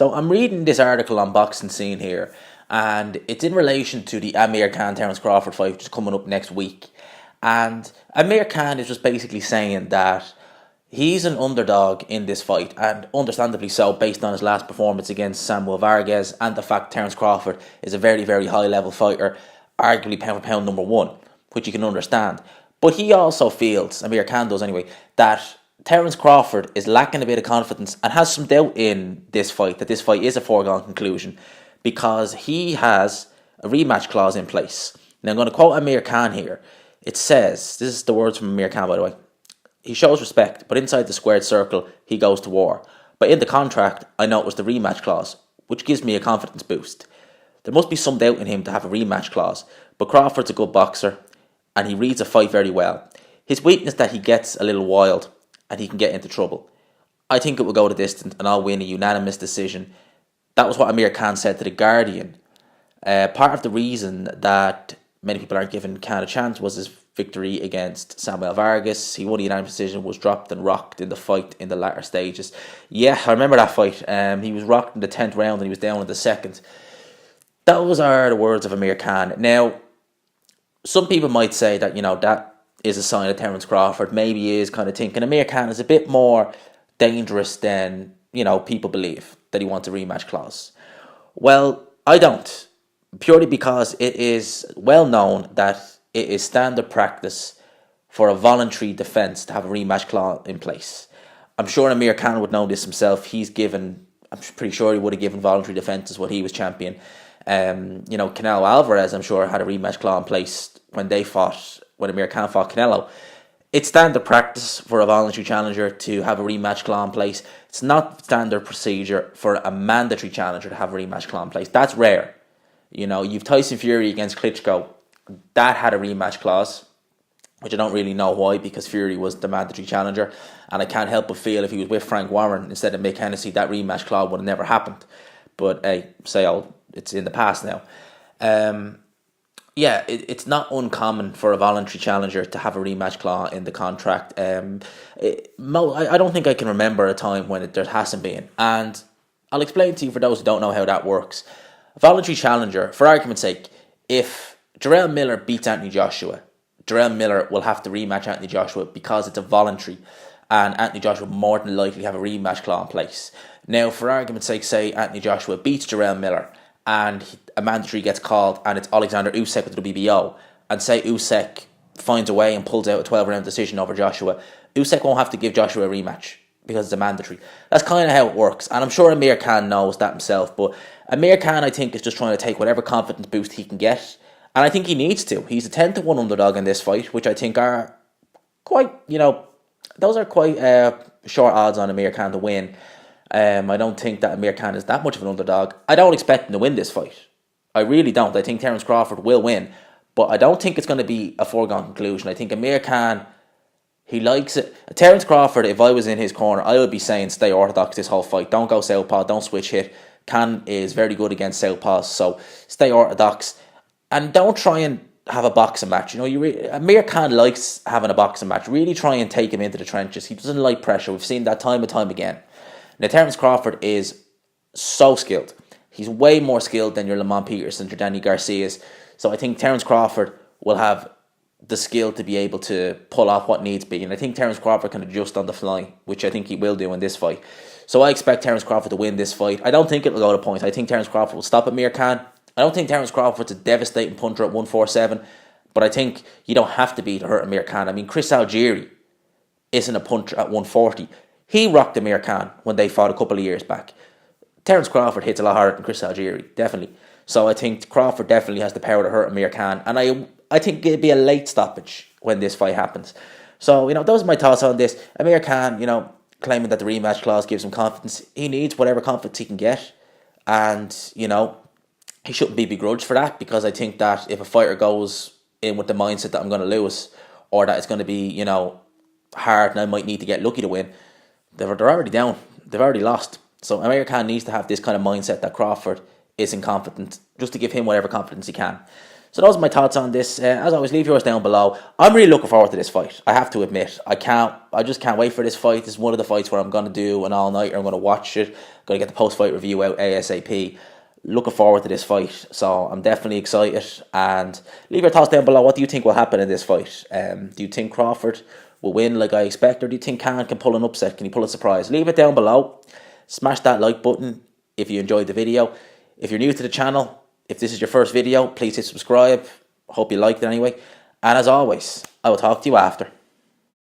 So I'm reading this article on Boxing Scene here, and it's in relation to the Amir Khan Terence Crawford fight, which is coming up next week. And Amir Khan is just basically saying that he's an underdog in this fight, and understandably so, based on his last performance against Samuel Vargas and the fact Terence Crawford is a very, very high level fighter, arguably pound for pound number one, which you can understand. But he also feels, Amir Khan does anyway, that Terence Crawford is lacking a bit of confidence and has some doubt in this fight, that this fight is a foregone conclusion, because he has a rematch clause in place. Now I'm going to quote Amir Khan here. It says, this is the words from Amir Khan by the way, he shows respect, but inside the squared circle, he goes to war. But in the contract, I know it was the rematch clause, which gives me a confidence boost. There must be some doubt in him to have a rematch clause, but Crawford's a good boxer, and he reads a fight very well. His weakness is that he gets a little wild, and he can get into trouble. I think it will go the distance, and I'll win a unanimous decision. That was what Amir Khan said to The Guardian. Part of the reason that many people aren't giving Khan a chance was his victory against Samuel Vargas. He won a unanimous decision, was dropped and rocked in the fight in the latter stages. Yeah, I remember that fight. He was rocked in the 10th round and he was down in the second. Those are the words of Amir Khan. Now, some people might say that, that is a sign of Terence Crawford. Maybe he is kind of thinking Amir Khan is a bit more dangerous than, people believe, that he wants a rematch clause. Well, I don't. Purely because it is well known that it is standard practice for a voluntary defence to have a rematch clause in place. I'm sure Amir Khan would know this himself. I'm pretty sure he would have given voluntary defences while he was champion. Canelo Alvarez, I'm sure, had a rematch clause in place when Amir Khan fought Canelo. It's standard practice for a voluntary challenger to have a rematch clause in place. It's not standard procedure for a mandatory challenger to have a rematch clause in place. That's rare. You've Tyson Fury against Klitschko. That had a rematch clause, which I don't really know why, because Fury was the mandatory challenger, and I can't help but feel if he was with Frank Warren instead of Mick Hennessy, that rematch clause would have never happened. But hey, it's in the past now. It's not uncommon for a voluntary challenger to have a rematch clause in the contract. I don't think I can remember a time when there hasn't been, and I'll explain to you for those who don't know how that works. A voluntary challenger, for argument's sake, if Jarrell Miller beats Anthony Joshua, Jarrell Miller will have to rematch Anthony Joshua because it's a voluntary, and Anthony Joshua will more than likely have a rematch clause in place. Now, for argument's sake, say Anthony Joshua beats Jarrell Miller, and a mandatory gets called, and it's Alexander Usyk with the WBO, and say Usyk finds a way and pulls out a 12-round decision over Joshua, Usyk won't have to give Joshua a rematch because it's a mandatory. That's kind of how it works, and I'm sure Amir Khan knows that himself, but Amir Khan, I think, is just trying to take whatever confidence boost he can get, and I think he needs to. He's a 10-1 underdog in this fight, which I think are quite, those are quite short odds on Amir Khan to win. I don't think that Amir Khan is that much of an underdog. I don't expect him to win this fight. I really don't. I think Terence Crawford will win, but I don't think it's going to be a foregone conclusion. I think Amir Khan, he likes it. Terence Crawford, if I was in his corner, I would be saying stay orthodox this whole fight. Don't go southpaw, don't switch hit. Khan is very good against southpaws, so stay orthodox. And don't try and have a boxing match. Amir Khan likes having a boxing match. Really try and take him into the trenches. He doesn't like pressure. We've seen that time and time again. Now, Terence Crawford is so skilled. He's way more skilled than your Lamont Petersons or Danny Garcias. So I think Terence Crawford will have the skill to be able to pull off what needs be. And I think Terence Crawford can adjust on the fly, which I think he will do in this fight. So I expect Terence Crawford to win this fight. I don't think it will go to points. I think Terence Crawford will stop Amir Khan. I don't think Terence Crawford's a devastating puncher at 147, but I think you don't have to be to hurt Amir Khan. I mean, Chris Algieri isn't a puncher at 140. He rocked Amir Khan when they fought a couple of years back. Terence Crawford hits a lot harder than Chris Algieri, definitely. So I think Crawford definitely has the power to hurt Amir Khan, and I think it'd be a late stoppage when this fight happens. So, those are my thoughts on this. Amir Khan, claiming that the rematch clause gives him confidence. He needs whatever confidence he can get, and, he shouldn't be begrudged for that, because I think that if a fighter goes in with the mindset that I'm going to lose, or that it's going to be, hard and I might need to get lucky to win, they're already down. They've already lost. So Amir Khan needs to have this kind of mindset that Crawford isn't confident, just to give him whatever confidence he can. So those are my thoughts on this. As always, leave yours down below. I'm really looking forward to this fight. I have to admit, I just can't wait for this fight. This is one of the fights where I'm going to do an all nighter. I'm going to watch it. Going to get the post fight review out ASAP. Looking forward to this fight. So I'm definitely excited. And leave your thoughts down below. What do you think will happen in this fight? Do you think Crawford will win like I expect, or do you think Khan can pull an upset? Can he pull a surprise? Leave it down below. Smash that like button if you enjoyed the video. If you're new to the channel, if this is your first video, please hit subscribe. Hope you liked it anyway. And as always, I will talk to you after.